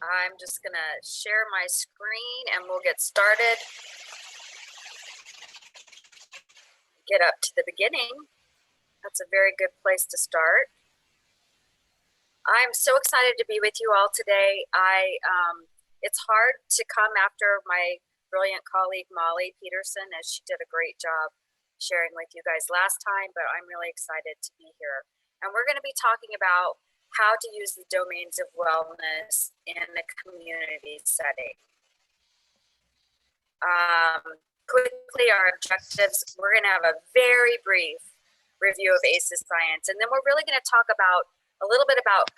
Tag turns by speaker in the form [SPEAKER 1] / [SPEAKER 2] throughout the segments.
[SPEAKER 1] I'm just gonna share my screen and we'll get started. Get up to the beginning. That's a very good place to start. I'm so excited to be with you all today. It's hard to come after my brilliant colleague Molly Peterson, as she did a great job sharing with you guys last time, but I'm really excited to be here. And we're going to be talking about how to use the domains of wellness in the community setting. Quickly, our objectives, we're going to have a very brief review of ACES science, and then we're really going to talk about a little bit about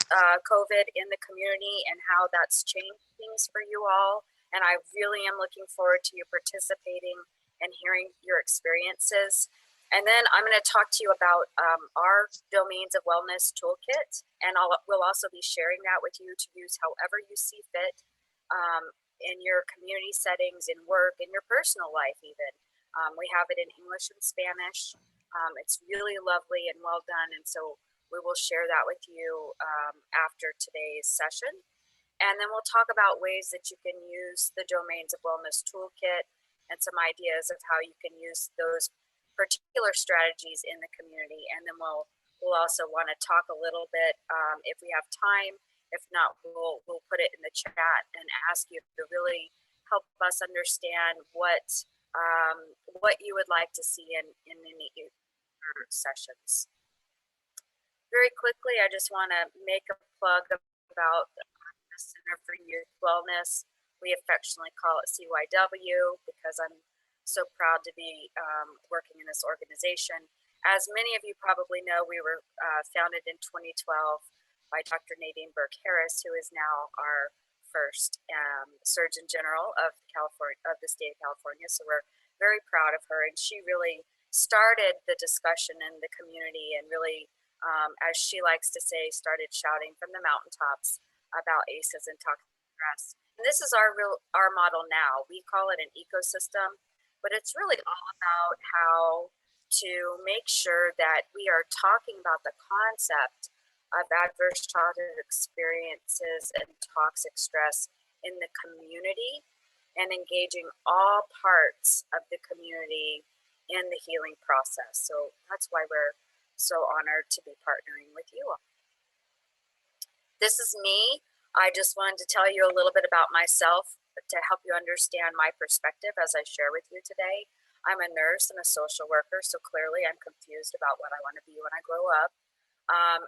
[SPEAKER 1] COVID in the community and how that's changed things for you all. And I really am looking forward to you participating and hearing your experiences. And then I'm going to talk to you about our Domains of Wellness toolkit, and we'll also be sharing that with you to use however you see fit in your community settings, in work, in your personal life even. We have it in English and Spanish. It's really lovely and well done, and so we will share that with you after today's session. And then we'll talk about ways that you can use the Domains of Wellness toolkit and some ideas of how you can use those particular strategies in the community. And then we'll also want to talk a little bit, if we have time. If not, we'll put it in the chat and ask you to really help us understand what you would like to see in any sessions. Very quickly, I just want to make a plug about the Center for Youth Wellness. We affectionately call it CYW because I'm so proud to be working in this organization. As many of you probably know, we were founded in 2012 by Dr. Nadine Burke-Harris, who is now our first Surgeon General of the state of California. So we're very proud of her, and she really started the discussion in the community and really, as she likes to say, started shouting from the mountaintops about ACEs and toxic stress. And this is our model now. We call it an ecosystem, but it's really all about how to make sure that we are talking about the concept of adverse childhood experiences and toxic stress in the community and engaging all parts of the community in the healing process. So that's why we're so honored to be partnering with you all. This is me. I just wanted to tell you a little bit about myself to help you understand my perspective as I share with you today. I'm a nurse and a social worker, so clearly I'm confused about what I want to be when I grow up.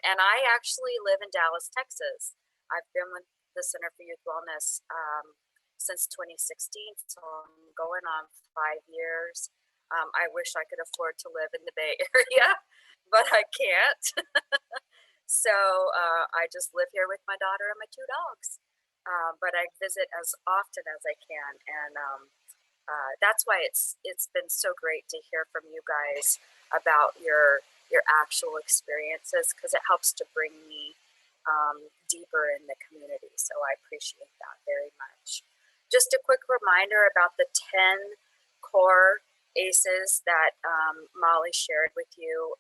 [SPEAKER 1] And I actually live in Dallas, Texas. I've been with the Center for Youth Wellness since 2016, so I'm going on 5 years. I wish I could afford to live in the Bay Area, but I can't. So I just live here with my daughter and my 2 dogs. But I visit as often as I can, and that's why it's been so great to hear from you guys about your actual experiences, because it helps to bring me deeper in the community. So I appreciate that very much. Just a quick reminder about the 10 core ACEs that Molly shared with you,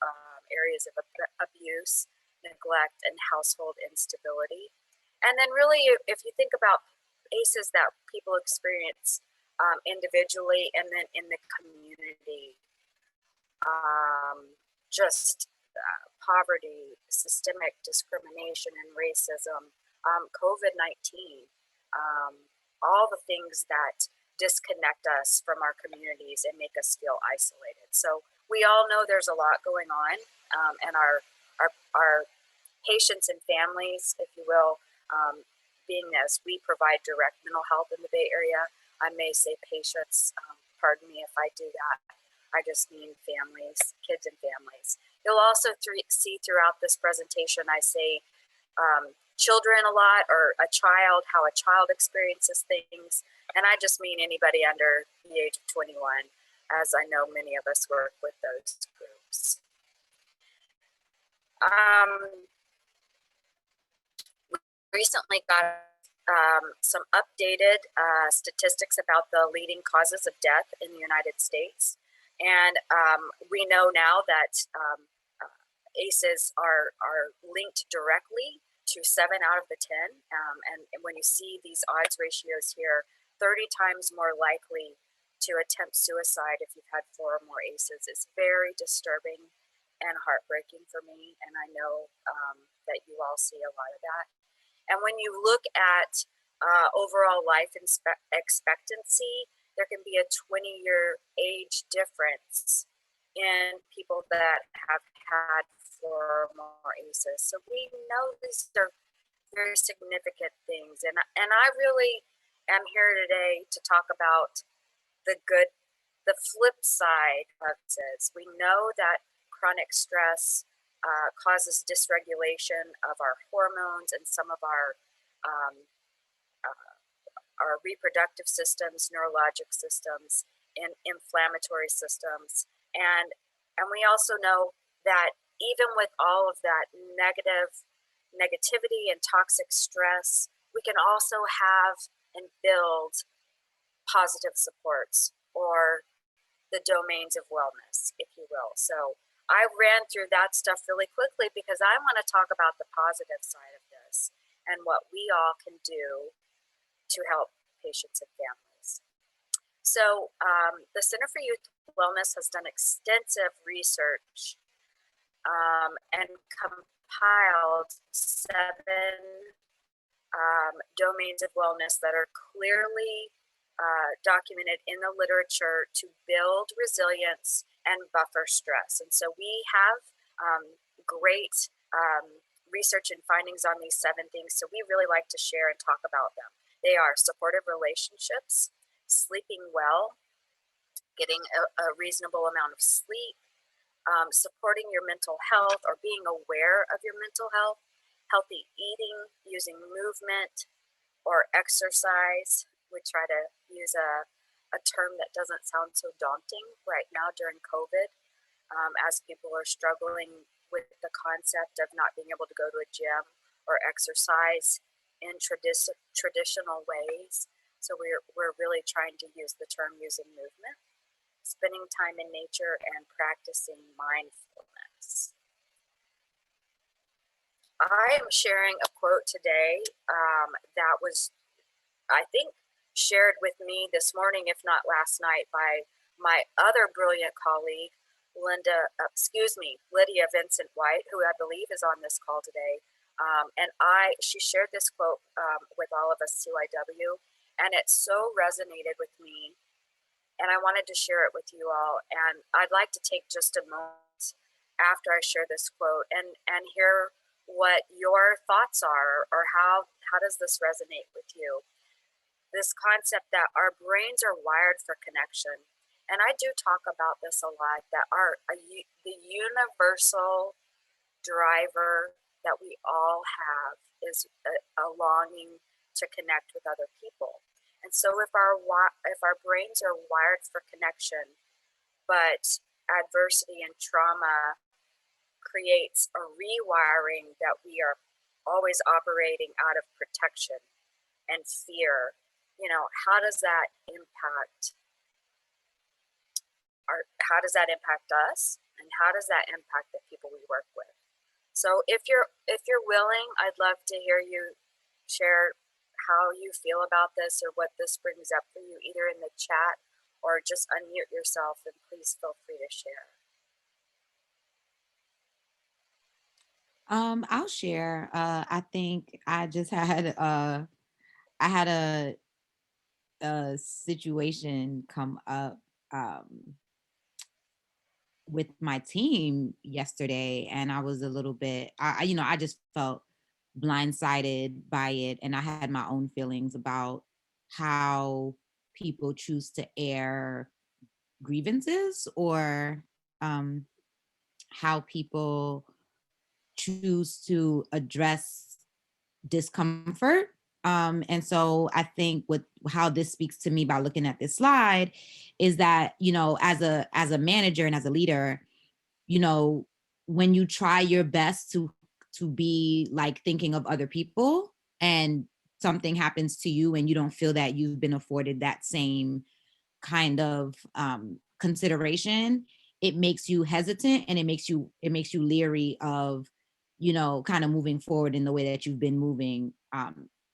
[SPEAKER 1] areas of abuse, neglect, and household instability. And then really, if you think about ACEs that people experience individually and then in the community, poverty, systemic discrimination and racism, COVID-19, all the things that disconnect us from our communities and make us feel isolated. So we all know there's a lot going on, and our patients and families, if you will, being as we provide direct mental health in the Bay Area, I may say patients, pardon me if I do that. I just mean families, kids and families. You'll also see throughout this presentation, I say children a lot, or a child, how a child experiences things. And I just mean anybody under the age of 21, as I know many of us work with those groups. Recently got some updated statistics about the leading causes of death in the United States. And we know now that ACEs are linked directly to 7 out of the 10. And when you see these odds ratios here, 30 times more likely to attempt suicide if you've had 4 or more ACEs is very disturbing and heartbreaking for me. And I know that you all see a lot of that. And when you look at overall life expectancy, there can be a 20-year age difference in people that have had 4 or more ACEs. So we know these are very significant things. And I really am here today to talk about the flip side of this. We know that chronic stress causes dysregulation of our hormones and some of um, our reproductive systems, neurologic systems, and inflammatory systems. And we also know that even with all of that negativity and toxic stress, we can also have and build positive supports, or the domains of wellness, if you will. So I ran through that stuff really quickly because I want to talk about the positive side of this and what we all can do to help patients and families. So the Center for Youth Wellness has done extensive research and compiled 7 domains of wellness that are clearly documented in the literature to build resilience and buffer stress. And so we have great research and findings on these 7 things. So we really like to share and talk about them. They are supportive relationships, sleeping well, getting a reasonable amount of sleep, supporting your mental health or being aware of your mental health, healthy eating, using movement or exercise. We try to use a term that doesn't sound so daunting right now during COVID, as people are struggling with the concept of not being able to go to a gym or exercise in traditional ways. So we're really trying to use the term using movement, spending time in nature, and practicing mindfulness. I am sharing a quote today that was, I think, shared with me this morning, if not last night, by my other brilliant colleague, Lydia Vincent White, who I believe is on this call today. She shared this quote with all of us CYW, and it so resonated with me, and I wanted to share it with you all. And I'd like to take just a moment after I share this quote and hear what your thoughts are, or how does this resonate with you? This concept that our brains are wired for connection. And I do talk about this a lot, that the universal driver that we all have is a longing to connect with other people. And so if our brains are wired for connection, but adversity and trauma creates a rewiring that we are always operating out of protection and fear, how does that impact us, and how does that impact the people we work with? So if you're willing, I'd love to hear you share how you feel about this or what this brings up for you, either in the chat or just unmute yourself, and please feel free to share.
[SPEAKER 2] I'll share. I think I just had a situation come up with my team yesterday, and I was a little bit, I just felt blindsided by it, and I had my own feelings about how people choose to air grievances, or how people choose to address discomfort. And so I think with how this speaks to me by looking at this slide is that, as a manager and as a leader, when you try your best to be like thinking of other people, and something happens to you and you don't feel that you've been afforded that same kind of consideration, it makes you hesitant, and it makes you leery of kind of moving forward in the way that you've been moving,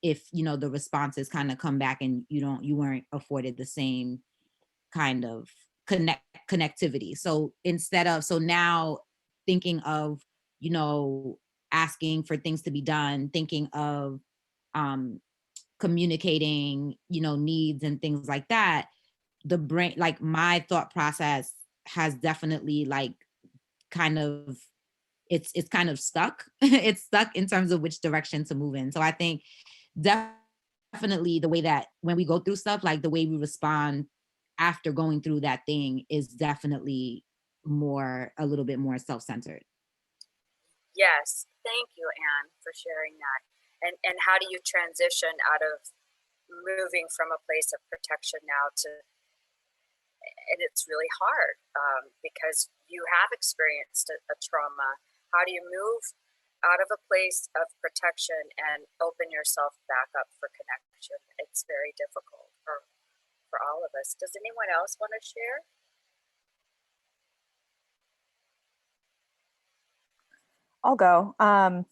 [SPEAKER 2] if the responses kind of come back and you weren't afforded the same kind of connectivity. So now thinking of asking for things to be done, thinking of um communicating needs and things like that, the brain, like my thought process has definitely like kind of it's kind of stuck. It's stuck in terms of which direction to move in. So I think definitely the way that when we go through stuff, like the way we respond after going through that thing is definitely a little bit more self-centered.
[SPEAKER 1] Yes, thank you, Anne, for sharing that. And how do you transition out of moving from a place of protection now to, and it's really hard because you have experienced a trauma. How do you move out of a place of protection and open yourself back up for connection? It's very difficult for all of us. Does anyone else want to share?
[SPEAKER 3] I'll go. To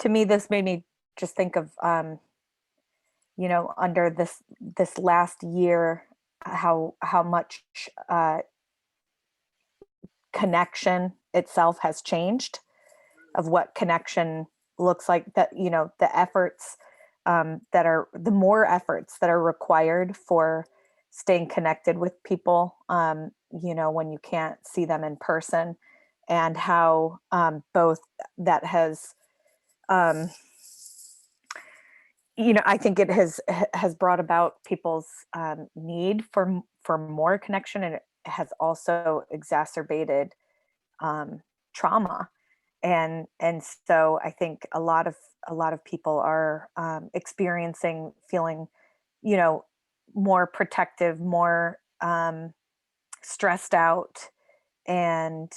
[SPEAKER 3] me, this made me just think of, under this last year, how much connection itself has changed, of what connection looks like. That the efforts the more efforts that are required for staying connected with people, when you can't see them in person, and how both that has, I think it has brought about people's need for more connection, and it has also exacerbated trauma. And so I think a lot of people are feeling, more protective, more stressed out, and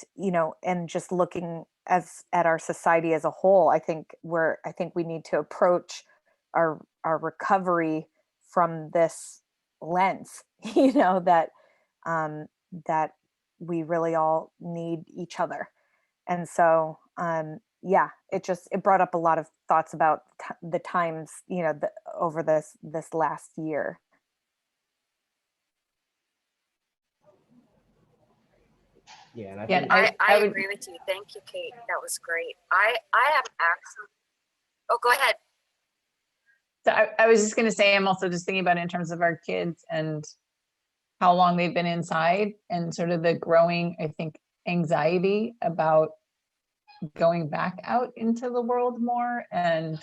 [SPEAKER 3] and just looking at our society as a whole. I think we need to approach our recovery from this lens, that that we really all need each other. And so it brought up a lot of thoughts about the times, over this last year.
[SPEAKER 4] Yeah, and I
[SPEAKER 5] Yeah,
[SPEAKER 4] think
[SPEAKER 1] I
[SPEAKER 5] would,
[SPEAKER 1] agree with you. Thank you, Kate. That was great. I have actually, oh, go ahead.
[SPEAKER 5] so I was just going to say, I'm also just thinking about it in terms of our kids and how long they've been inside, and sort of the growing, I think, anxiety about going back out into the world more. And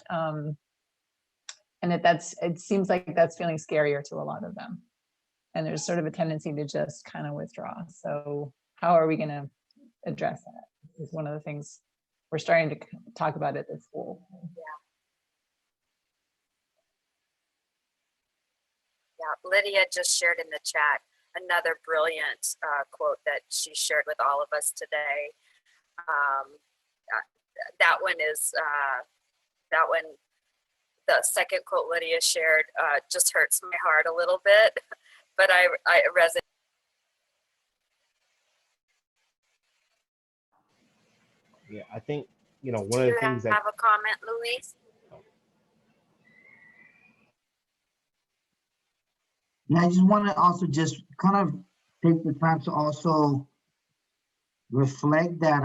[SPEAKER 5] it seems like that's feeling scarier to a lot of them. And there's sort of a tendency to just kind of withdraw. So how are we going to address that is one of the things we're starting to talk about at the school.
[SPEAKER 1] Yeah, Lydia just shared in the chat another brilliant quote that she shared with all of us today. That one is the second quote Lydia shared just hurts my heart a little bit, but I resonate.
[SPEAKER 4] Yeah, I think one of the things that
[SPEAKER 1] have a comment, Louise?
[SPEAKER 6] Yeah, I just want to also just kind of take the time to also reflect that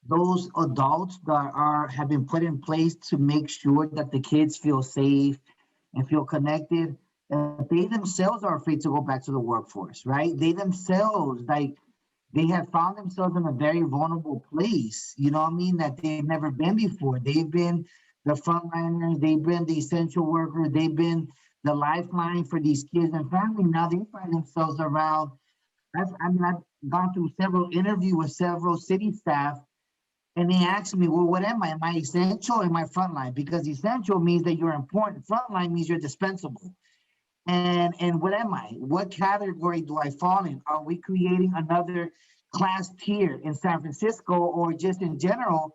[SPEAKER 6] those adults that have been put in place to make sure that the kids feel safe and feel connected, they themselves are afraid to go back to the workforce, right? They themselves, they have found themselves in a very vulnerable place, that they've never been before. They've been the frontliners, they've been the essential workers, they've been the lifeline for these kids and families. Now they find themselves around. I've gone through several interviews with several city staff, and they ask me, well, what am I? Am I essential or am I frontline? Because essential means that you're important. Frontline means you're dispensable. And what am I? What category do I fall in? Are we creating another class tier in San Francisco, or just in general,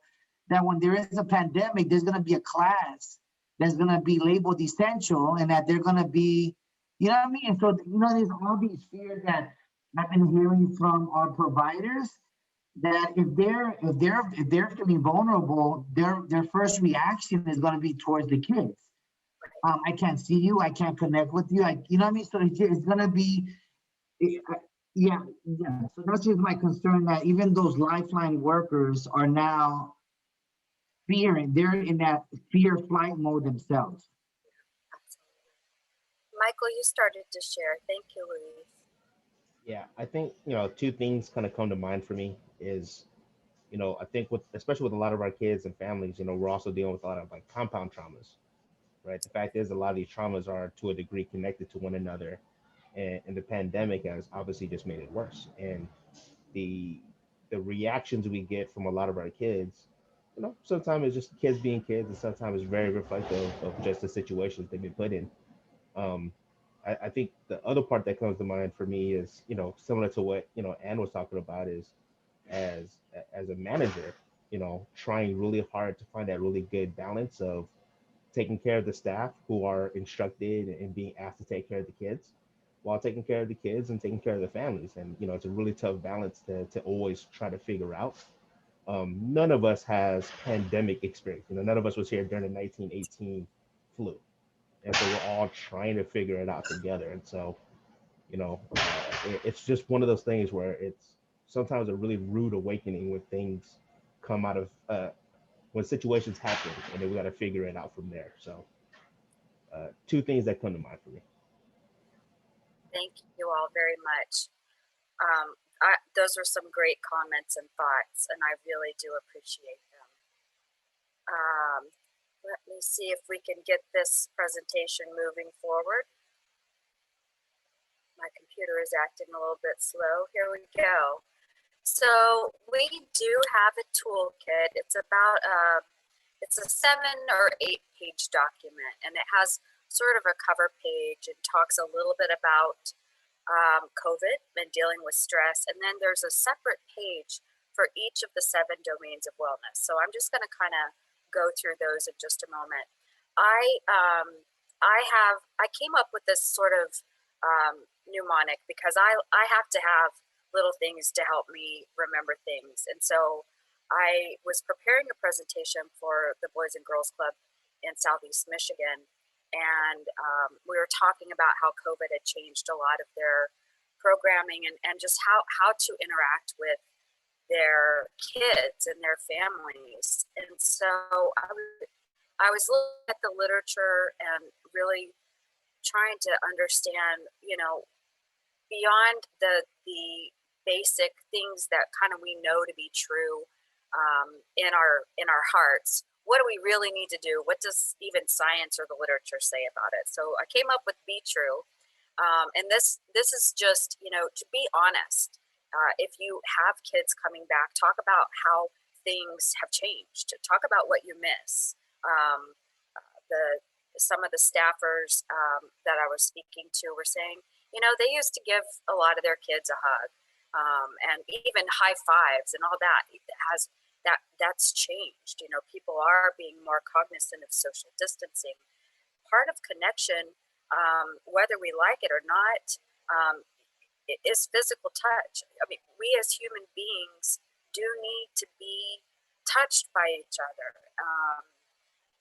[SPEAKER 6] that when there is a pandemic, there's going to be a class that's going to be labeled essential, and that they're going to be, what I mean? And so, there's all these fears that I've been hearing from our providers that if they're feeling vulnerable, their first reaction is going to be towards the kids. I can't see you, I can't connect with you, you know what I mean? So it's going to be, yeah. So that's just my concern, that even those lifeline workers are now fearing, they're in that fear flight mode themselves.
[SPEAKER 1] Michael, you started to share. Thank you, Louise.
[SPEAKER 4] Yeah, I think, two things kind of come to mind for me is, I think especially with a lot of our kids and families, we're also dealing with a lot of like compound traumas, right? The fact is a lot of these traumas are to a degree connected to one another, and the pandemic has obviously just made it worse. And the reactions we get from a lot of our kids, sometimes it's just kids being kids, and sometimes it's very reflective of just the situations they've been put in. Um, I think the other part that comes to mind for me is, similar to what Ann was talking about, is as a manager, trying really hard to find that really good balance of taking care of the staff who are instructed and being asked to take care of the kids, while taking care of the kids and taking care of the families. And it's a really tough balance to always try to figure out. None of us has pandemic experience. None of us was here during the 1918 flu, and so we're all trying to figure it out together. And so, it's just one of those things where it's sometimes a really rude awakening when things come out of when situations happen, and then we got to figure it out from there. So, two things that come to mind for me.
[SPEAKER 1] Thank you all very much. Those are some great comments and thoughts, and I really do appreciate them. Let me see if we can get this presentation moving forward. My computer is acting a little bit slow. Here we go. So we do have a toolkit. It's about it's a 7 or 8 page document, and it has sort of a cover page and talks a little bit about COVID and dealing with stress. And then there's a separate page for each of the 7 domains of wellness. So I'm just going to kind of go through those in just a moment. I came up with this sort of mnemonic because I have to have little things to help me remember things. And so I was preparing a presentation for the Boys and Girls Club in Southeast Michigan, and we were talking about how COVID had changed a lot of their programming and just how to interact with their kids and their families. And so I was looking at the literature and really trying to understand, beyond the basic things that kind of we know to be true in our hearts, what do we really need to do? What does even science or the literature say about it? So I came up with Be True, and this is just to be honest. If you have kids coming back, talk about how things have changed. Talk about what you miss. Some of the staffers that I was speaking to were saying, they used to give a lot of their kids a hug, and even high fives and all that. That's changed. People are being more cognizant of social distancing. Part of connection, whether we like it or not, is physical touch. I mean, we as human beings do need to be touched by each other.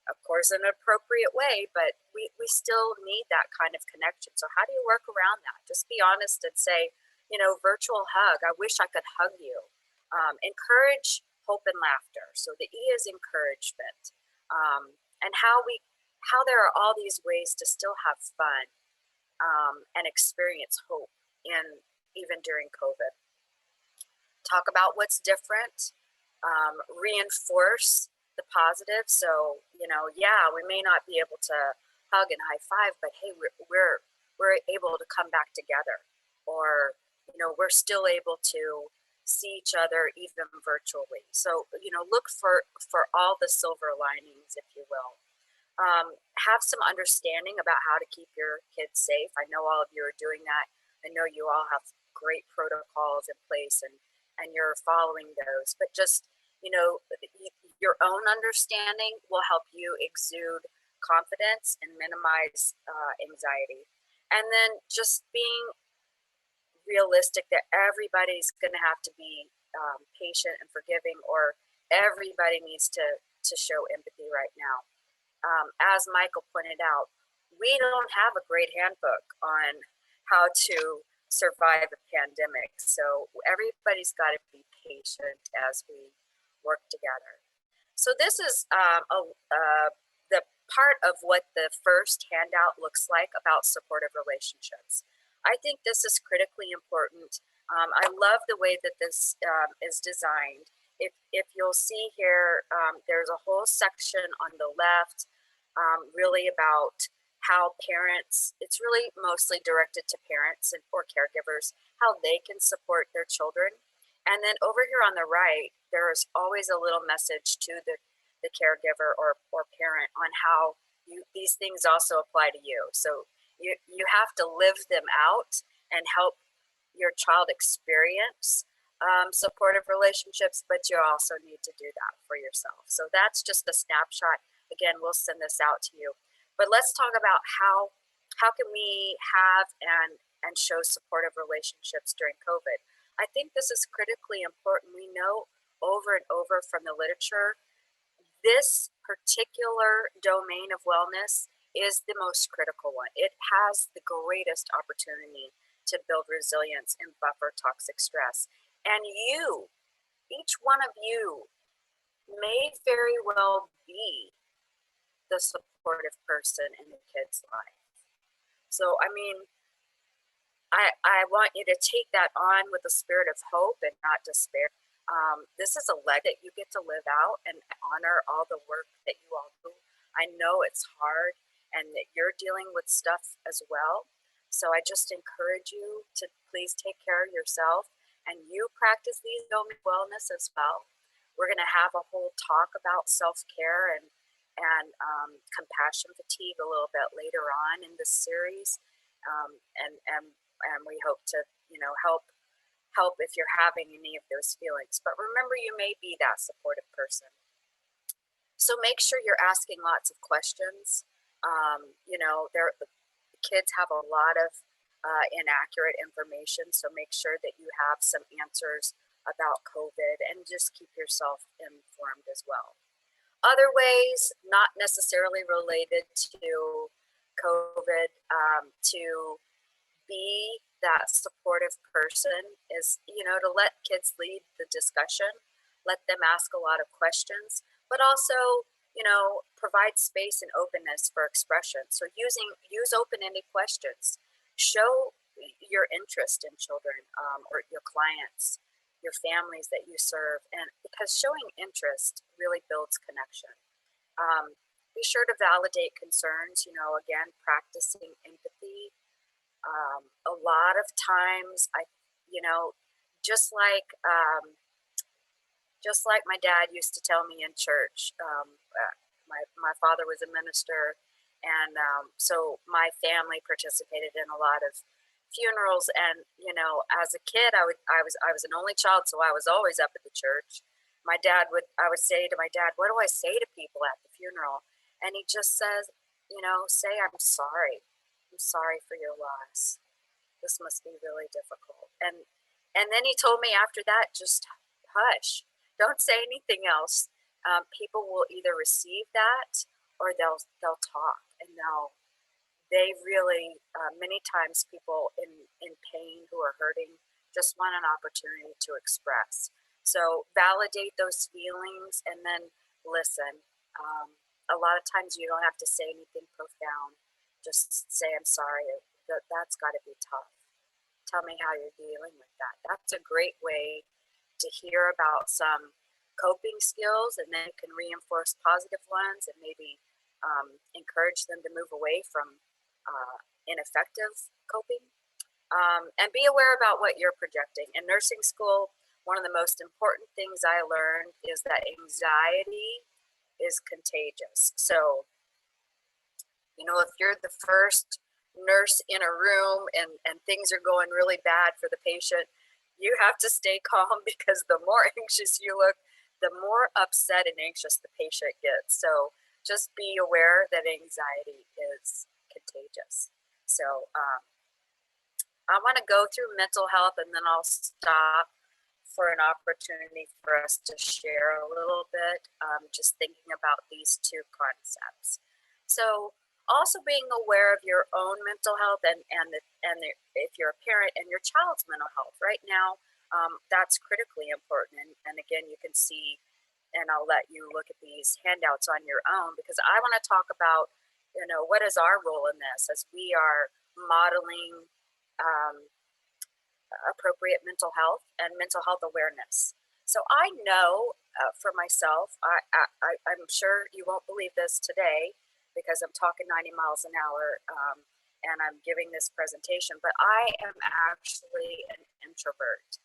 [SPEAKER 1] Of course, in an appropriate way, but we still need that kind of connection. So how do you work around that? Just be honest and say, virtual hug, I wish I could hug you. Encourage hope and laughter. So the E is encouragement. And how there are all these ways to still have fun and experience hope even during COVID. Talk about what's different, reinforce the positive. So, we may not be able to hug and high five, but hey, we're able to come back together, or, we're still able to see each other even virtually. So, look for all the silver linings, if you will. Have some understanding about how to keep your kids safe. I know all of you are doing that. I know you all have great protocols in place and you're following those, but just, your own understanding will help you exude confidence and minimize anxiety. And then just being realistic that everybody's going to have to be patient and forgiving, or everybody needs to show empathy right now. As Michael pointed out, we don't have a great handbook on how to survive a pandemic. So everybody's got to be patient as we work together. So this is the part of what the first handout looks like about supportive relationships. I think this is critically important. I love the way that this is designed. If you'll see here, there's a whole section on the left really about how parents, it's really mostly directed to parents and or caregivers, how they can support their children. And then over here on the right, there's always a little message to the caregiver or parent on how these things also apply to you. So you have to live them out and help your child experience supportive relationships, but you also need to do that for yourself. So that's just a snapshot. Again, we'll send this out to you. But let's talk about how can we have and show supportive relationships during COVID. I think this is critically important. We know over and over from the literature, this particular domain of wellness is the most critical one. It has the greatest opportunity to build resilience and buffer toxic stress. And you, each one of you, may very well be the supportive person in the kid's life. So, I mean, I want you to take that on with a spirit of hope and not despair. This is a leg that you get to live out and honor all the work that you all do. I know it's hard and that you're dealing with stuff as well. So I just encourage you to please take care of yourself and you practice these wellness as well. We're going to have a whole talk about self-care and compassion fatigue a little bit later on in this series, and we hope to help if you're having any of those feelings. But remember, you may be that supportive person. So make sure you're asking lots of questions. The kids have a lot of inaccurate information, so make sure that you have some answers about COVID and just keep yourself informed as well. Other ways, not necessarily related to COVID, to be that supportive person is, to let kids lead the discussion, let them ask a lot of questions, but also, provide space and openness for expression. So use open-ended questions. Show your interest in children or your clients, your families that you serve, and because showing interest really builds connection. Be sure to validate concerns, again, practicing empathy. A lot of times just like my dad used to tell me in church, my father was a minister, and so my family participated in a lot of funerals, and as a kid I was an only child, so I was always up at the church. I would say to my dad, what do I say to people at the funeral? And he just says, say I'm sorry for your loss. This must be really difficult. And then he told me after that, just hush, don't say anything else. People will either receive that or they'll talk, and they really, many times people in pain who are hurting just want an opportunity to express. So validate those feelings and then listen. A lot of times you don't have to say anything profound. Just say, I'm sorry, that's got to be tough. Tell me how you're dealing with that. That's a great way to hear about some coping skills, and then you can reinforce positive ones and maybe encourage them to move away from ineffective coping. And be aware about what you're projecting. In nursing school, one of the most important things I learned is that anxiety is contagious. So, if you're the first nurse in a room and things are going really bad for the patient, you have to stay calm, because the more anxious you look, the more upset and anxious the patient gets. So just be aware that anxiety is contagious. So I want to go through mental health and then I'll stop for an opportunity for us to share a little bit, just thinking about these two concepts. So also being aware of your own mental health and if you're a parent and your child's mental health right now, that's critically important. And again, you can see, and I'll let you look at these handouts on your own, because I want to talk about, what is our role in this as we are modeling appropriate mental health and mental health awareness. So I know for myself, I'm sure you won't believe this today because I'm talking 90 miles an hour and I'm giving this presentation, but I am actually an introvert.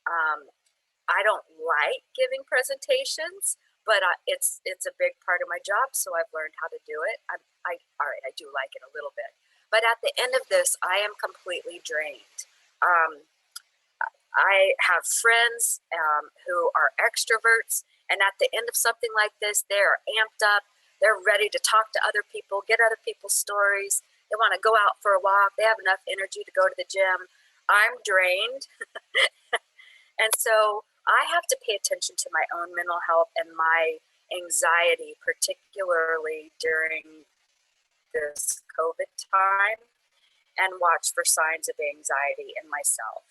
[SPEAKER 1] I don't like giving presentations, but it's a big part of my job, so I've learned how to do it. All right, I do like it a little bit, but at the end of this, I am completely drained. I have friends who are extroverts, and at the end of something like this, they are amped up. They're ready to talk to other people, get other people's stories. They want to go out for a walk. They have enough energy to go to the gym. I'm drained. And so I have to pay attention to my own mental health and my anxiety, particularly during this COVID time, and watch for signs of anxiety in myself.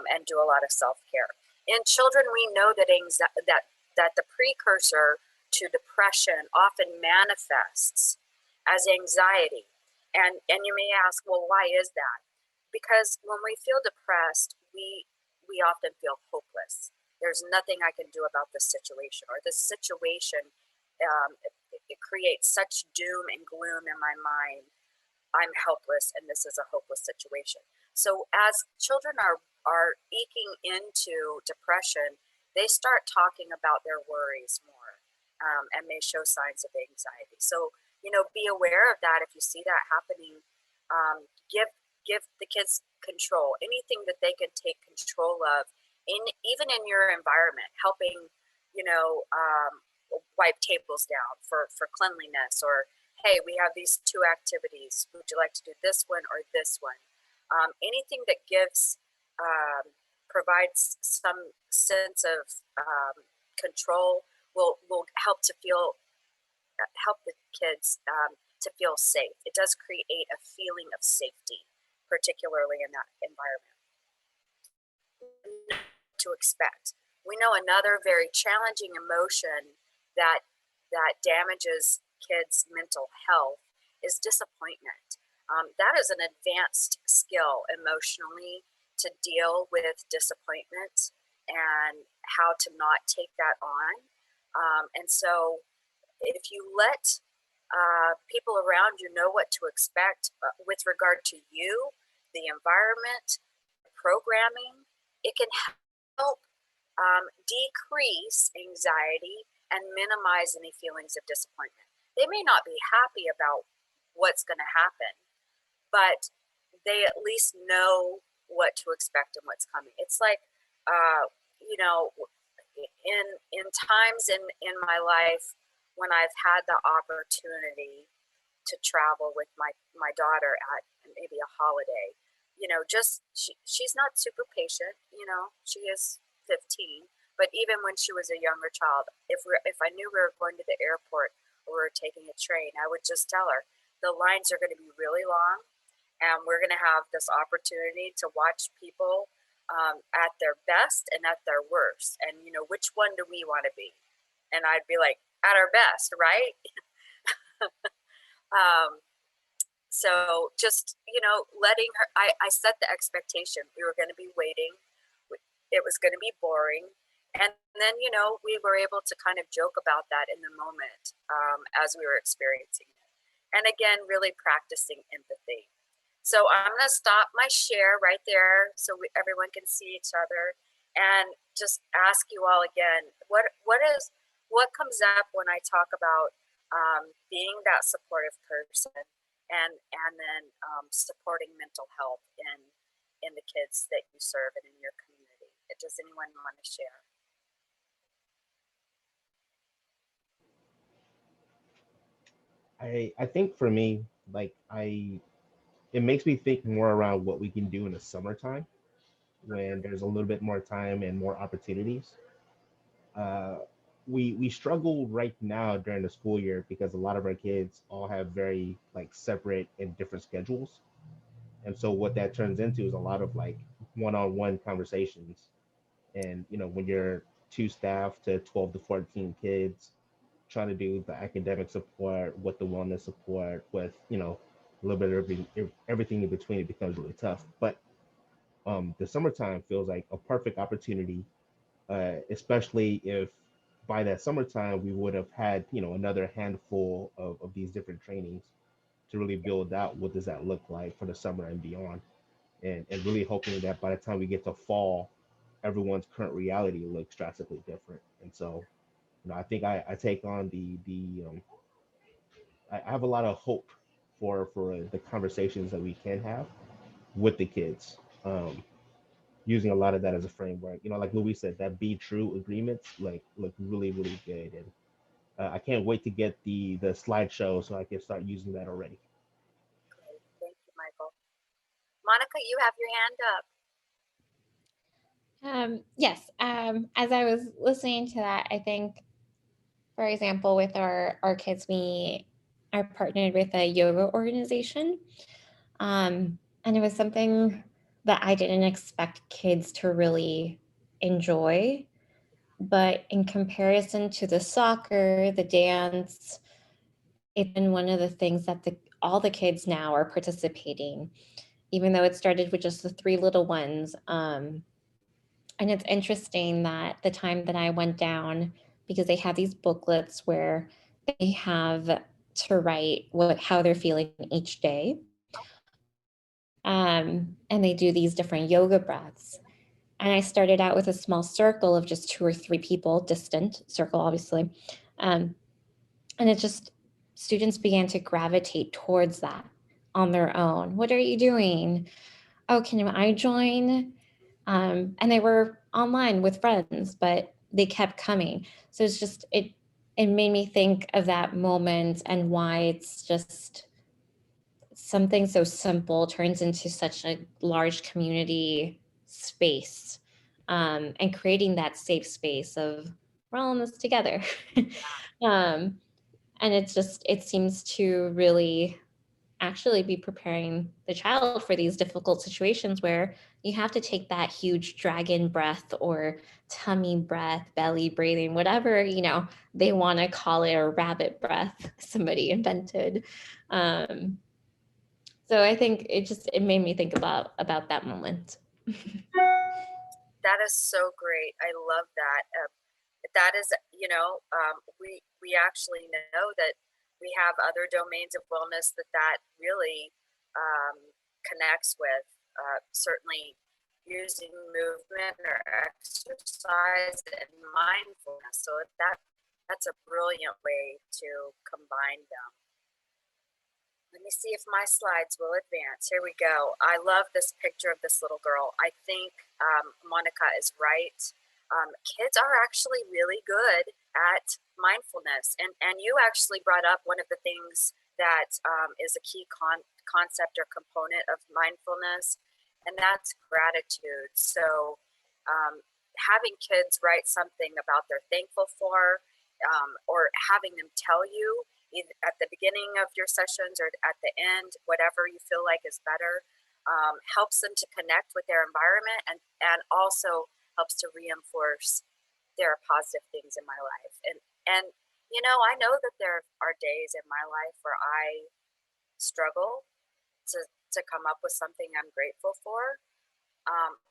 [SPEAKER 1] And do a lot of self-care. In children, we know that that the precursor to depression often manifests as anxiety. And you may ask, well, why is that? Because when we feel depressed, we often feel hopeless. There's nothing I can do about this situation, or this situation, it creates such doom and gloom in my mind. I'm helpless and this is a hopeless situation. So as children are eking into depression, they start talking about their worries more, and they show signs of anxiety. So, be aware of that. If you see that happening, give the kids control, anything that they can take control of, even in your environment, helping, wipe tables down for cleanliness, or hey, we have these two activities. Would you like to do this one or this one? Anything that provides some sense of control will help help the kids to feel safe. It does create a feeling of safety, particularly in that environment. To expect. We know another very challenging emotion that damages kids' mental health is disappointment. That is an advanced skill emotionally to deal with disappointment and how to not take that on. And so if you let people around you know what to expect with regard to you, the environment, programming, it can help decrease anxiety and minimize any feelings of disappointment. They may not be happy about what's going to happen, but they at least know what to expect and what's coming. It's like, in times in my life when I've had the opportunity to travel with my daughter at maybe a holiday, she's not super patient, she is 15, but even when she was a younger child, if I knew we were going to the airport or we were taking a train, I would just tell her the lines are going to be really long, and we're going to have this opportunity to watch people at their best and at their worst, and which one do we want to be? And I'd be like, at our best, right? So just letting her, I set the expectation. We were going to be waiting. It was going to be boring. And then, we were able to kind of joke about that in the moment as we were experiencing it. And again, really practicing empathy. So I'm going to stop my share right there so everyone can see each other, and just ask you all again, what comes up when I talk about being that supportive person and then supporting mental health in the kids that you serve and in your community? Does anyone want to share?
[SPEAKER 4] I think for me, it makes me think more around what we can do in the summertime, when there's a little bit more time and more opportunities. Uh, we struggle right now during the school year because a lot of our kids all have very like separate and different schedules, and so what that turns into is a lot of like one-on-one conversations. And when you're two staff to 12 to 14 kids trying to do the academic support with the wellness support with a little bit of everything in between, it becomes really tough. But the summertime feels like a perfect opportunity, especially if by that summertime we would have had another handful of these different trainings to really build out what does that look like for the summer and beyond, and really hoping that by the time we get to fall, everyone's current reality looks drastically different. And so I think I take on I have a lot of hope for the conversations that we can have with the kids, using a lot of that as a framework. Like Louis said, that be true agreements like look really really good, and I can't wait to get the slideshow so I can start using that already.
[SPEAKER 1] Great. Thank you, Michael. Monica, you have your hand up.
[SPEAKER 7] Yes. As I was listening to that, I think, for example, with our kids, we are partnered with a yoga organization. And it was something that I didn't expect kids to really enjoy. But in comparison to the soccer, the dance, it's been one of the things that all the kids now are participating, even though it started with just the three little ones. And it's interesting that the time that I went down, because they have these booklets where they have to write how they're feeling each day. And they do these different yoga breaths. And I started out with a small circle of just 2 or 3 people, distant circle, obviously. And it just, students began to gravitate towards that on their own. What are you doing? Oh, can I join? And they were online with friends, but they kept coming. So it's just, it made me think of that moment and why it's just something so simple turns into such a large community space, and creating that safe space of we're all in this together. um, and it seems to really actually be preparing the child for these difficult situations where you have to take that huge dragon breath or tummy breath, belly breathing, whatever, they want to call it, or rabbit breath somebody invented. So I think it made me think about that moment.
[SPEAKER 1] That is so great. I love that. That is, we actually know that we have other domains of wellness that really connects with. Certainly, using movement or exercise and mindfulness. So that's a brilliant way to combine them. Let me see if my slides will advance. Here we go. I love this picture of this little girl. I think Monica is right. Kids are actually really good at mindfulness. And you actually brought up one of the things that is a key concept or component of mindfulness, and that's gratitude. So having kids write something about they're thankful for, or having them tell you, either at the beginning of your sessions or at the end, whatever you feel like is better, helps them to connect with their environment, and also helps to reinforce there are positive things in my life. And I know that there are days in my life where I struggle to come up with something I'm grateful for,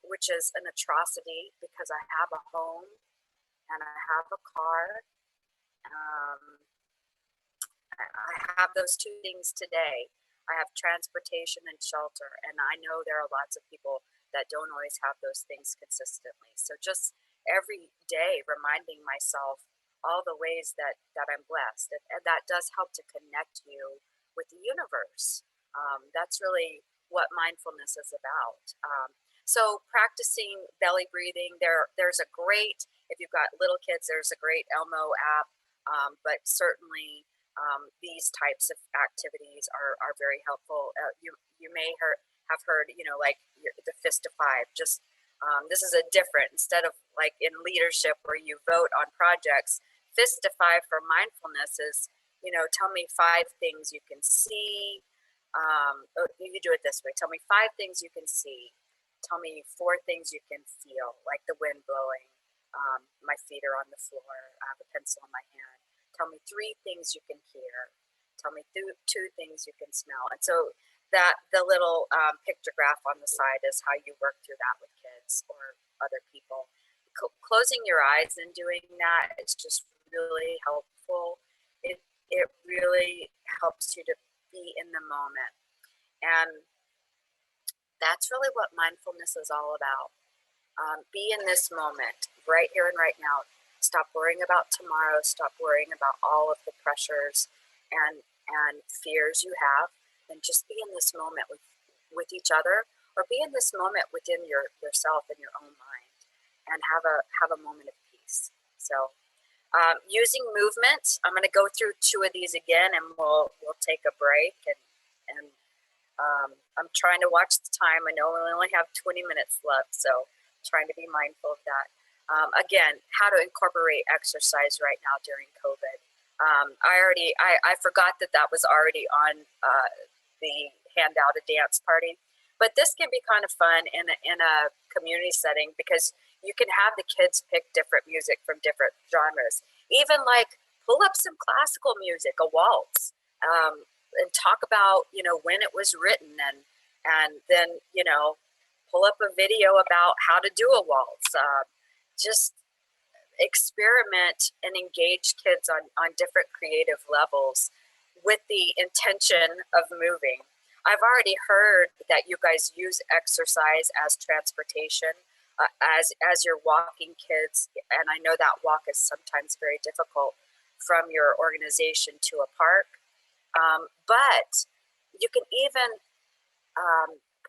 [SPEAKER 1] which is an atrocity because I have a home and I have a car. I have those two things today. I have transportation and shelter, and I know there are lots of people that don't always have those things consistently. So just every day reminding myself all the ways that I'm blessed, and that does help to connect you with the universe. That's really what mindfulness is about. So practicing belly breathing, there's a great, if you've got little kids, there's a great Elmo app, but certainly these types of activities are very helpful. You may have heard, like the fist of 5, just This is a different, instead of like in leadership where you vote on projects, Fistify for mindfulness is, tell me 5 things you can see. You can do it this way. Tell me 5 things you can see. Tell me 4 things you can feel, like the wind blowing. My feet are on the floor. I have a pencil in my hand. Tell me 3 things you can hear. Tell me 2 things you can smell. And so that the little pictograph on the side is how you work through that with kids or other people. Closing your eyes and doing that is just really helpful. It really helps you to be in the moment. And that's really what mindfulness is all about. Be in this moment, right here and right now. Stop worrying about tomorrow. Stop worrying about all of the pressures and fears you have, and just be in this moment with each other, or be in this moment within yourself and your own mind, and have a moment of peace. So using movement, I'm going to go through 2 of these again, and we'll take a break. And I'm trying to watch the time. I know we only have 20 minutes left, so trying to be mindful of that. Again, how to incorporate exercise right now during COVID. I forgot that was already on the handout, a dance party, but this can be kind of fun in a community setting, because you can have the kids pick different music from different genres, even like pull up some classical music, a waltz, and talk about when it was written, and then pull up a video about how to do a waltz. Just experiment and engage kids on different creative levels with the intention of moving. I've already heard that you guys use exercise as transportation, as you're walking kids, and I know that walk is sometimes very difficult from your organization to a park. But you can even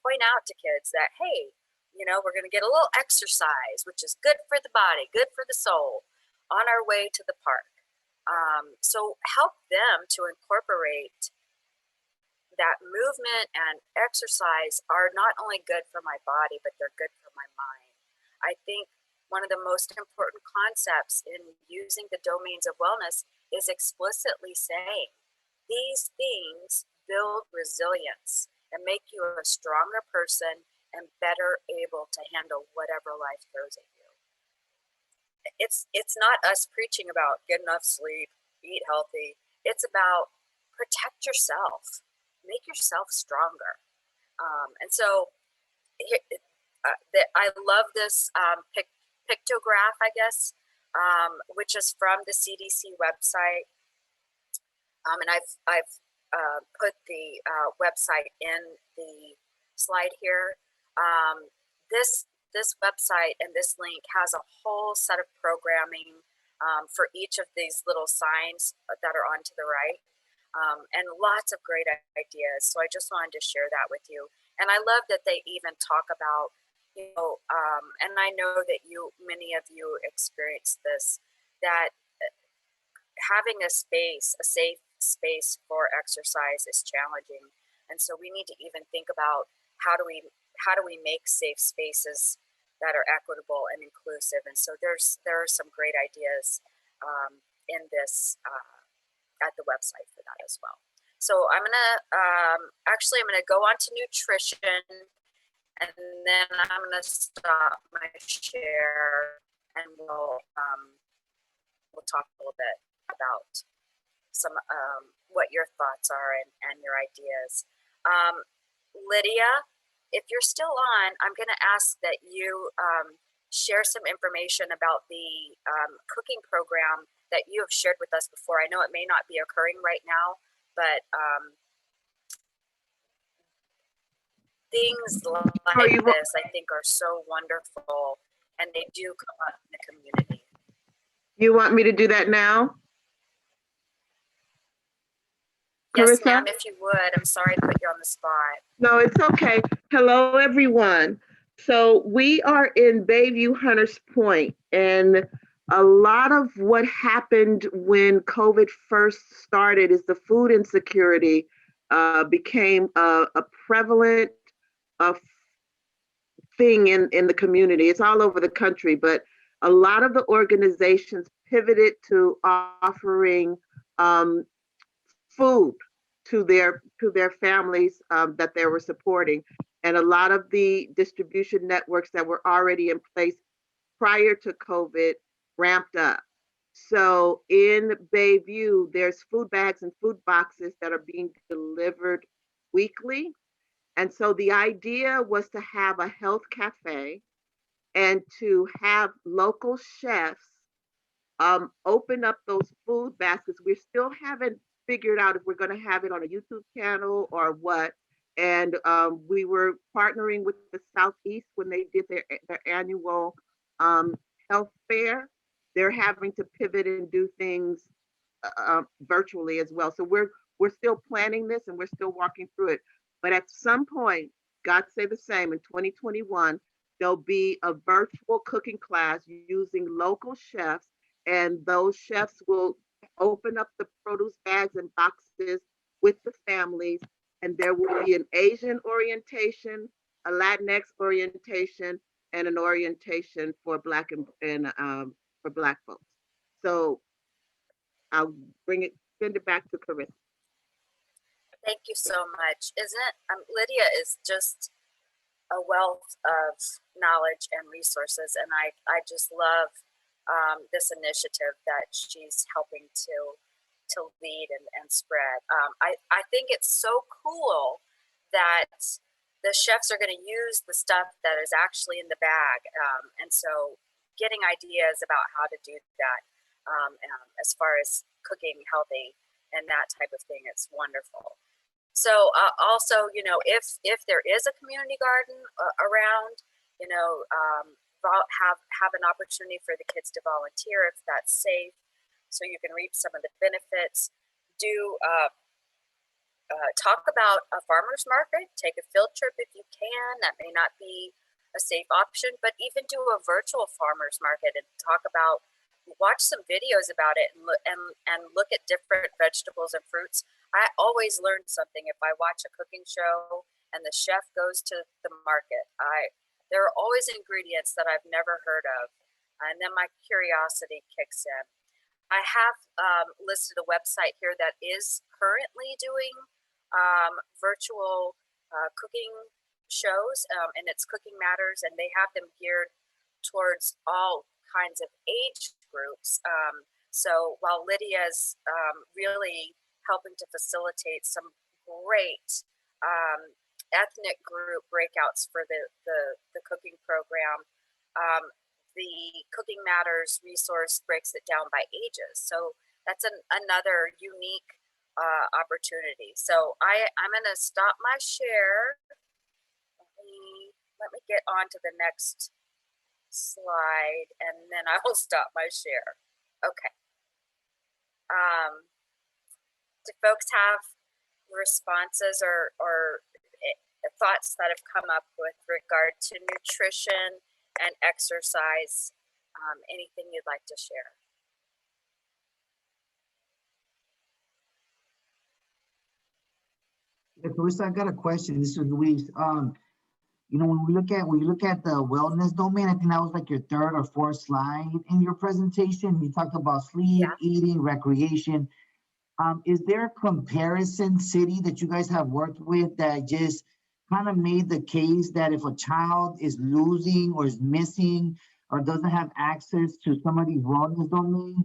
[SPEAKER 1] point out to kids that, hey, we're going to get a little exercise, which is good for the body, good for the soul, on our way to the park. So help them to incorporate that movement and exercise are not only good for my body, but they're good for my mind. I think one of the most important concepts in using the domains of wellness is explicitly saying these things build resilience and make you a stronger person and better able to handle whatever life throws at you. It's not us preaching about get enough sleep, eat healthy. It's about protect yourself, make yourself stronger. And so I love this pictograph, I guess, which is from the CDC website. And I've put the website in the slide here. This website and this link has a whole set of programming for each of these little signs that are on to the right, and lots of great ideas. So I just wanted to share that with you. And I love that they even talk about, and I know that many of you experienced this, that having a safe space for exercise is challenging. And so we need to even think about how do we make safe spaces that are equitable and inclusive. And so there are some great ideas in this at the website for that as well. So I'm gonna go on to nutrition, and then I'm gonna stop my share, and we'll talk a little bit about some what your thoughts are and your ideas. Lydia, if you're still on, I'm going to ask that you share some information about the cooking program that you have shared with us before. I know it may not be occurring right now, but things like this, I think, are so wonderful, and they do come up in the community.
[SPEAKER 8] You want me to do that now?
[SPEAKER 1] Yes,
[SPEAKER 8] Carissa?
[SPEAKER 1] ma'am, if you would. I'm sorry to put you on the spot.
[SPEAKER 8] No, it's okay. Hello, everyone. So we are in Bayview Hunters Point, and a lot of what happened when COVID first started is the food insecurity became a prevalent thing in the community. It's all over the country, but a lot of the organizations pivoted to offering food to their families that they were supporting, and a lot of the distribution networks that were already in place prior to COVID ramped up. So in Bayview, there's food bags and food boxes that are being delivered weekly. And so the idea was to have a health cafe and to have local chefs open up those food baskets. We still haven't figured out if we're going to have it on a YouTube channel or what. And we were partnering with the Southeast when they did their annual health fair. They're having to pivot and do things virtually as well. So we're still planning this and we're still walking through it. But at some point, God say the same, in 2021, there'll be a virtual cooking class using local chefs, and those chefs will open up the produce bags and boxes with the families, and there will be an Asian orientation, a Latinx orientation, and an orientation for Black and for Black folks. So I'll send it back to Carissa.
[SPEAKER 1] Thank you so much. Isn't it? Lydia is just a wealth of knowledge and resources, and I just love this initiative that she's helping to lead and spread. I think it's so cool that the chefs are going to use the stuff that is actually in the bag, and so getting ideas about how to do that as far as cooking healthy and that type of thing, it's wonderful. So also, you know, if there is a community garden around, you know, have an opportunity for the kids to volunteer if that's safe, so you can reap some of the benefits. Do talk about a farmer's market. Take a field trip if you can. That may not be a safe option, but even do a virtual farmer's market and talk about. Watch some videos about it and look at different vegetables and fruits. I always learn something if I watch a cooking show and the chef goes to the market. There are always ingredients that I've never heard of, and then my curiosity kicks in. I have listed a website here that is currently doing virtual cooking shows, and it's Cooking Matters, and they have them geared towards all kinds of age groups. So while Lydia's really helping to facilitate some great ethnic group breakouts for the cooking program, the Cooking Matters resource breaks it down by ages. So that's another unique opportunity. So I'm going to stop my share. Let me get on to the next slide, and then I will stop my share. Okay. Do folks have responses or thoughts that have come up with regard to nutrition and exercise? Anything you'd like to share?
[SPEAKER 6] Yeah, Carissa, I got a question. This is Luis. You know, when we look at the wellness domain, I think that was like your third or fourth slide in your presentation. You talked about sleep, eating, recreation. Is there a comparison city that you guys have worked with that just kind of made the case that if a child is losing or is missing or doesn't have access to some of these wellness domains,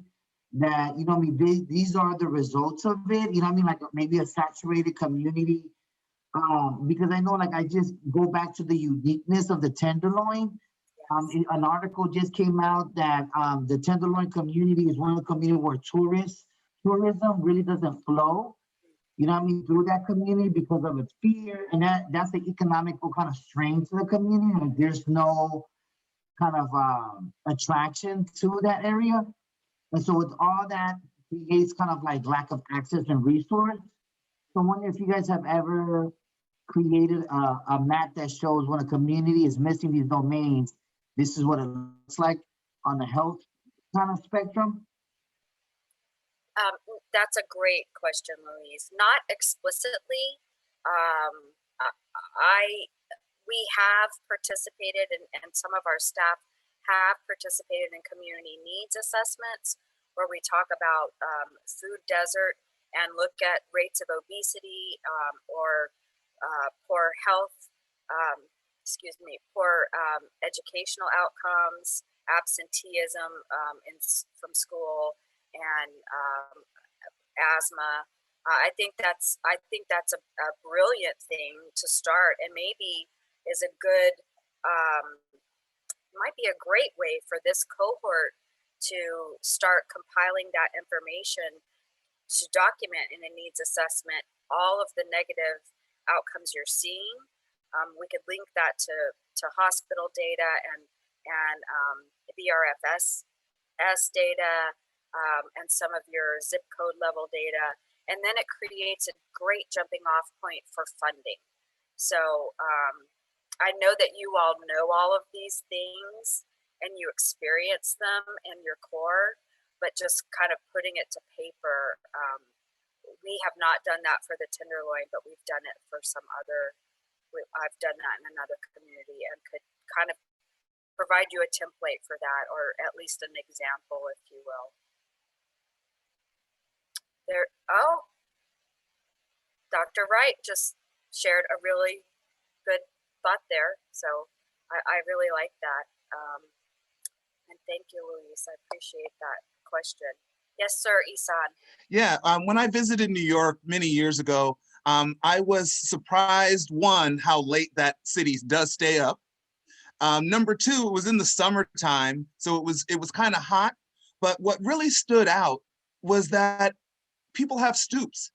[SPEAKER 6] that, you know, I mean, these are the results of it? You know what I mean? Like maybe a saturated community. Because I know, like, I just go back to the uniqueness of the Tenderloin. An article just came out that the Tenderloin community is one of the communities where tourism really doesn't flow, you know what I mean, through that community because of its fear. And that's the economical kind of strain to the community. Like there's no kind of attraction to that area. And so with all that creates kind of like lack of access and resource. So I wonder if you guys have ever created a map that shows when a community is missing these domains, this is what it looks like on the health kind of spectrum.
[SPEAKER 1] That's a great question, Louise. Not explicitly. we have participated and some of our staff have participated in community needs assessments where we talk about food desert and look at rates of obesity or poor health, poor educational outcomes, absenteeism from school, and asthma. I think that's a brilliant thing to start, and maybe is a good might be a great way for this cohort to start compiling that information to document in a needs assessment all of the negative outcomes you're seeing. We could link that to hospital data and BRFS data and some of your zip code level data, and then it creates a great jumping off point for funding. So I know that you all know all of these things and you experience them in your core, but just kind of putting it to paper. We have not done that for the Tenderloin, but we've done it for some other. I've done that in another community and could kind of provide you a template for that, or at least an example, if you will. Dr. Wright just shared a really good thought there. So I really like that. And thank you, Luis. I appreciate that question. Yes, sir, Isan.
[SPEAKER 9] Yeah, when I visited New York many years ago, I was surprised, one, how late that city does stay up. Number two, it was in the summertime, so it was kind of hot. But what really stood out was that people have stoops.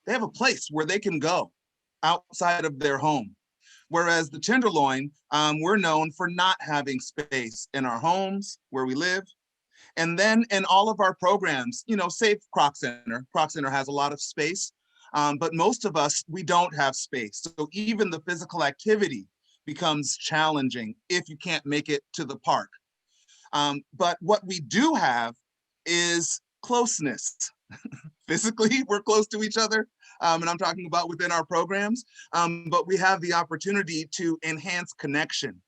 [SPEAKER 9] They have a place where they can go outside of their home. Whereas the Tenderloin, we're known for not having space in our homes where we live. And then in all of our programs, save Croc Center. Croc Center has a lot of space, but most of us, we don't have space. So even the physical activity becomes challenging if you can't make it to the park. But what we do have is closeness. Physically, we're close to each other, and I'm talking about within our programs, but we have the opportunity to enhance connection.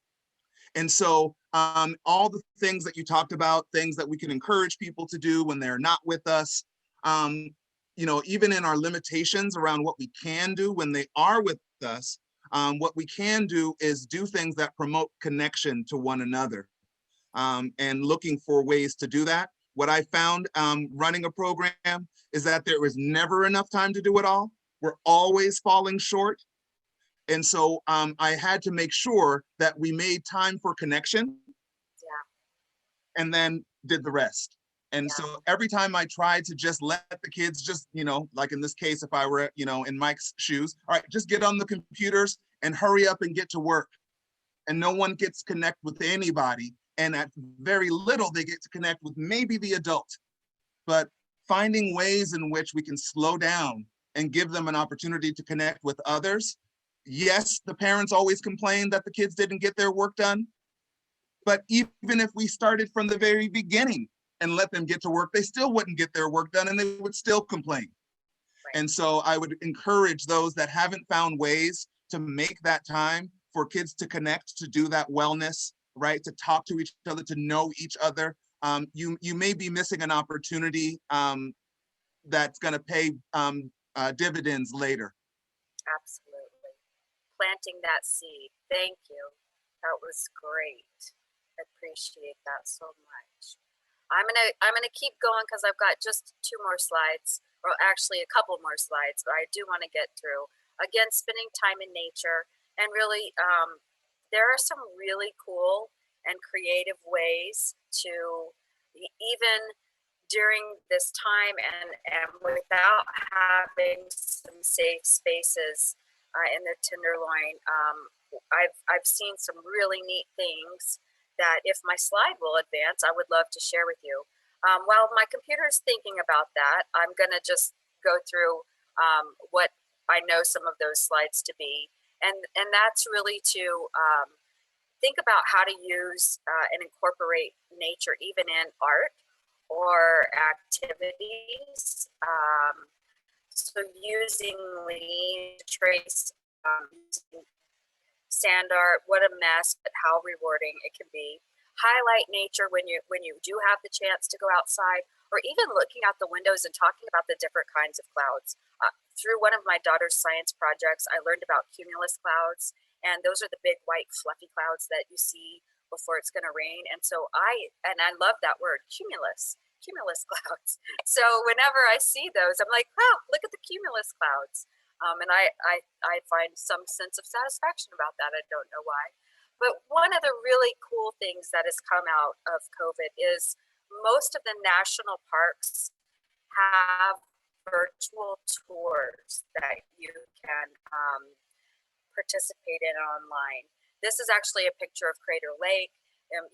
[SPEAKER 9] And so all the things that you talked about, things that we can encourage people to do when they're not with us, even in our limitations around what we can do when they are with us, what we can do is do things that promote connection to one another, and looking for ways to do that. What I found running a program is that there was never enough time to do it all. We're always falling short. And so I had to make sure that we made time for connection, and then did the rest. And so every time I tried to just let the kids just, like in this case, if I were, in Mike's shoes, all right, just get on the computers and hurry up and get to work. And no one gets to connect with anybody. And at very little, they get to connect with maybe the adult. But finding ways in which we can slow down and give them an opportunity to connect with others. Yes, the parents always complain that the kids didn't get their work done. But even if we started from the very beginning and let them get to work, they still wouldn't get their work done and they would still complain. Right. And so I would encourage those that haven't found ways to make that time for kids to connect, to do that wellness, right? To talk to each other, to know each other. You may be missing an opportunity that's going to pay dividends later.
[SPEAKER 1] Absolutely. Planting that seed. Thank you. That was great. I appreciate that so much. I'm gonna keep going because I've got just 2 more slides, or actually a couple more slides, but I do want to get through. Again, spending time in nature, and really, there are some really cool and creative ways to, even during this time and without having some safe spaces in the Tenderloin, I've seen some really neat things that, if my slide will advance, I would love to share with you. While my computer is thinking about that, I'm going to just go through what I know some of those slides to be. And that's really to think about how to use and incorporate nature even in art or activities. So using lean trace, using sand art, what a mess, but how rewarding it can be. Highlight nature when you do have the chance to go outside, or even looking out the windows and talking about the different kinds of clouds. Through one of my daughter's science projects, I learned about cumulus clouds, and those are the big white fluffy clouds that you see before it's going to rain. And so I love that word, cumulus clouds. So whenever I see those, I'm like, oh, look at the cumulus clouds. And I find some sense of satisfaction about that. I don't know why. But one of the really cool things that has come out of COVID is most of the national parks have virtual tours that you can participate in online. This is actually a picture of Crater Lake.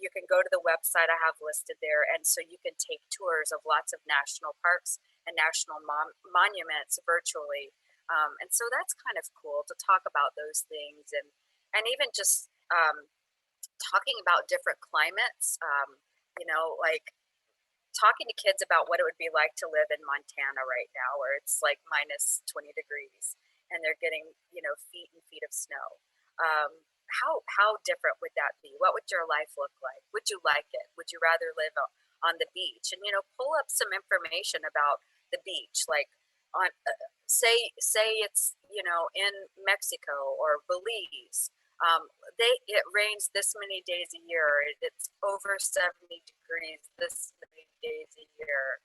[SPEAKER 1] You can go to the website I have listed there, and so you can take tours of lots of national parks and national monuments virtually. And so that's kind of cool to talk about those things, and even just talking about different climates, like talking to kids about what it would be like to live in Montana right now, where it's like minus 20 degrees and they're getting, feet and feet of snow. How different would that be? What would your life look like? Would you like it? Would you rather live on the beach? And, pull up some information about the beach, like on, say it's, in Mexico or Belize. It rains this many days a year. It's over 70 degrees this many days a year.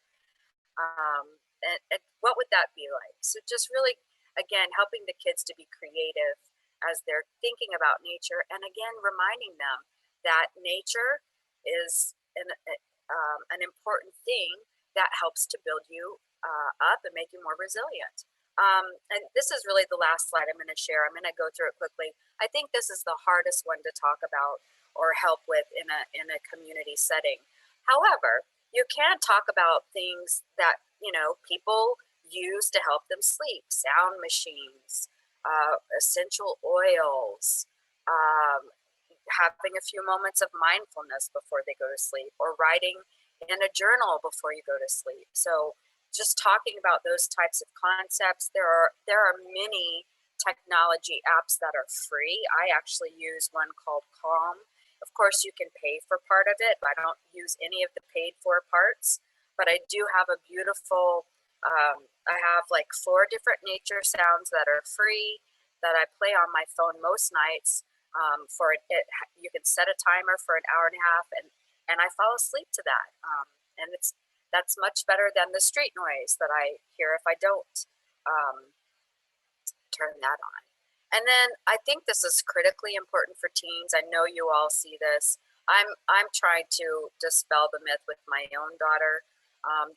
[SPEAKER 1] And what would that be like? So just really, again, helping the kids to be creative as they're thinking about nature, and again, reminding them that nature is an important thing that helps to build you up and make you more resilient. And this is really the last slide I'm going to share. I'm going to go through it quickly. I think this is the hardest one to talk about or help with in a community setting. However, you can talk about things that people use to help them sleep: sound machines, essential oils, having a few moments of mindfulness before they go to sleep, or writing in a journal before you go to sleep. So just talking about those types of concepts. There are many technology apps that are free. I actually use one called Calm. Of course, you can pay for part of it, but I don't use any of the paid for parts. But I do have a beautiful, I have like 4 different nature sounds that are free that I play on my phone most nights. You can set a timer for an hour and a half, and I fall asleep to that. And that's much better than the street noise that I hear if I don't turn that on. And then I think this is critically important for teens. I know you all see this. I'm trying to dispel the myth with my own daughter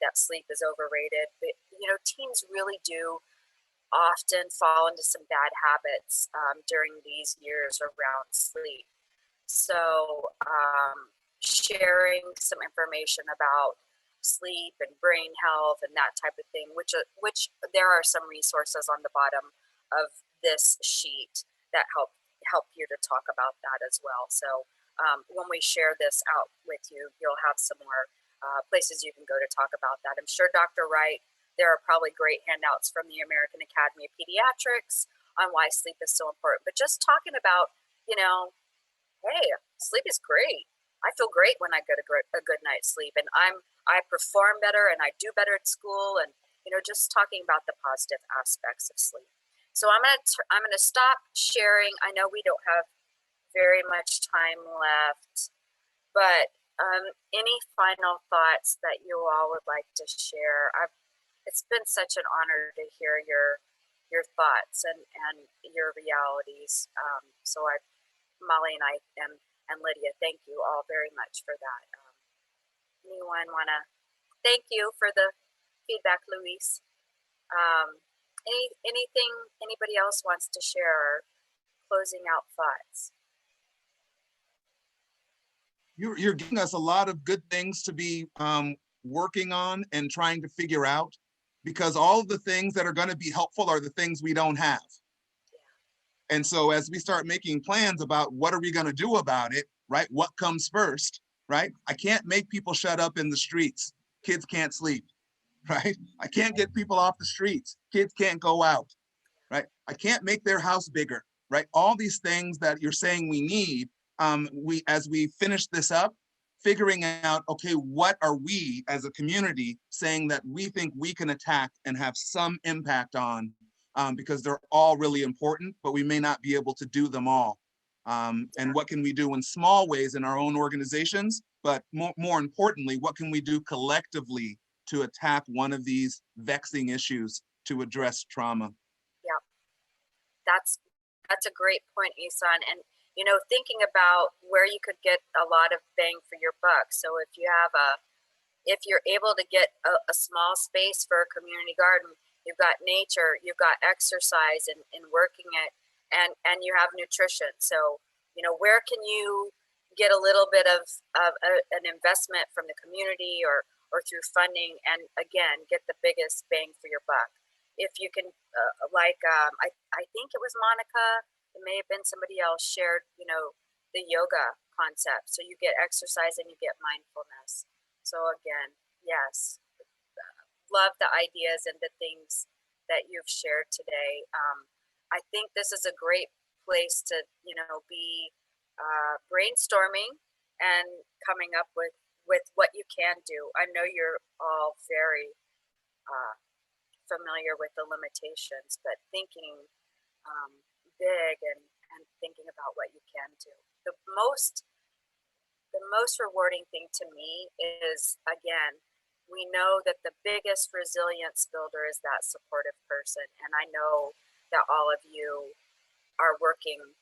[SPEAKER 1] that sleep is overrated. But teens really do often fall into some bad habits during these years around sleep. So sharing some information about sleep and brain health and that type of thing, which there are some resources on the bottom of this sheet that help you to talk about that as well. So when we share this out with you, you'll have some more places you can go to talk about that. I'm sure Dr. Wright, there are probably great handouts from the American Academy of Pediatrics on why sleep is so important. But just talking about, hey, sleep is great. I feel great when I get a good night's sleep, and I perform better and I do better at school, and just talking about the positive aspects of sleep. So I'm gonna stop sharing. I know we don't have very much time left, but any final thoughts that you all would like to share? It's been such an honor to hear your thoughts and your realities. So Molly and I and Lydia, thank you all very much for that. Anyone want to? Thank you for the feedback, Luis. Anything anybody else wants to share, or closing out thoughts?
[SPEAKER 9] You're giving us a lot of good things to be working on and trying to figure out, because all of the things that are going to be helpful are the things we don't have. And so as we start making plans about what are we going to do about it, right? What comes first, right? I can't make people shut up in the streets. Kids can't sleep, right? I can't get people off the streets. Kids can't go out, right? I can't make their house bigger, right? All these things that you're saying we need, as we finish this up, figuring out, okay, what are we as a community saying that we think we can attack and have some impact on, because they're all really important, but we may not be able to do them all. And what can we do in small ways in our own organizations, but more importantly, what can we do collectively to attack one of these vexing issues to address trauma?
[SPEAKER 1] Yeah, that's a great point, Isan. And you know, thinking about where you could get a lot of bang for your buck. So if you're able to get a small space for a community garden, you've got nature, you've got exercise and working it, and you have nutrition. So, you know, where can you get a little bit of an investment from the community or through funding, and again, get the biggest bang for your buck? If you can, I think it was Monica, it may have been somebody else, shared, you know, the yoga concept. So you get exercise and you get mindfulness. So again, yes, love the ideas and the things that you've shared today. I think this is a great place to, you know, be brainstorming and coming up with what you can do. I know you're all very familiar with the limitations, but thinking big and thinking about what you can do. The most rewarding thing to me is, again, we know that the biggest resilience builder is that supportive person. And I know that all of you are working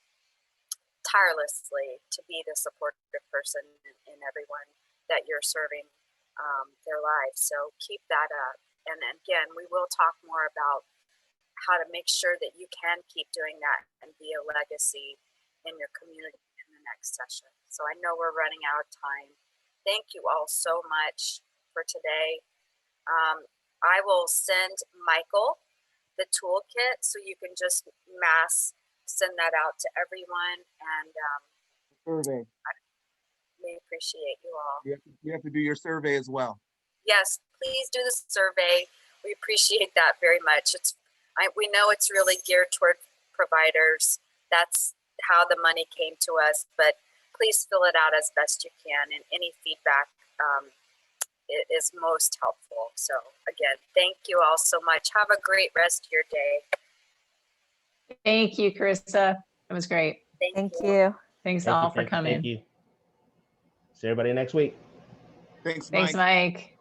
[SPEAKER 1] tirelessly to be the supportive person in everyone that you're serving their lives. So keep that up. And again, we will talk more about how to make sure that you can keep doing that and be a legacy in your community in the next session. So I know we're running out of time. Thank you all so much for today. I will send Michael the toolkit so you can just send that out to everyone. And
[SPEAKER 9] Survey.
[SPEAKER 1] we appreciate you all.
[SPEAKER 9] You have to do your survey as well.
[SPEAKER 1] Yes, please do the survey. We appreciate that very much. We know it's really geared toward providers. That's how the money came to us, but please fill it out as best you can, and any feedback is most helpful. So again, thank you all so much. Have a great rest of your day.
[SPEAKER 5] Thank you, Carissa. That was great.
[SPEAKER 3] Thank you.
[SPEAKER 5] Thanks all for coming.
[SPEAKER 4] Thank you. See everybody next week.
[SPEAKER 9] Thanks,
[SPEAKER 5] Thanks,
[SPEAKER 9] Mike.
[SPEAKER 5] Mike.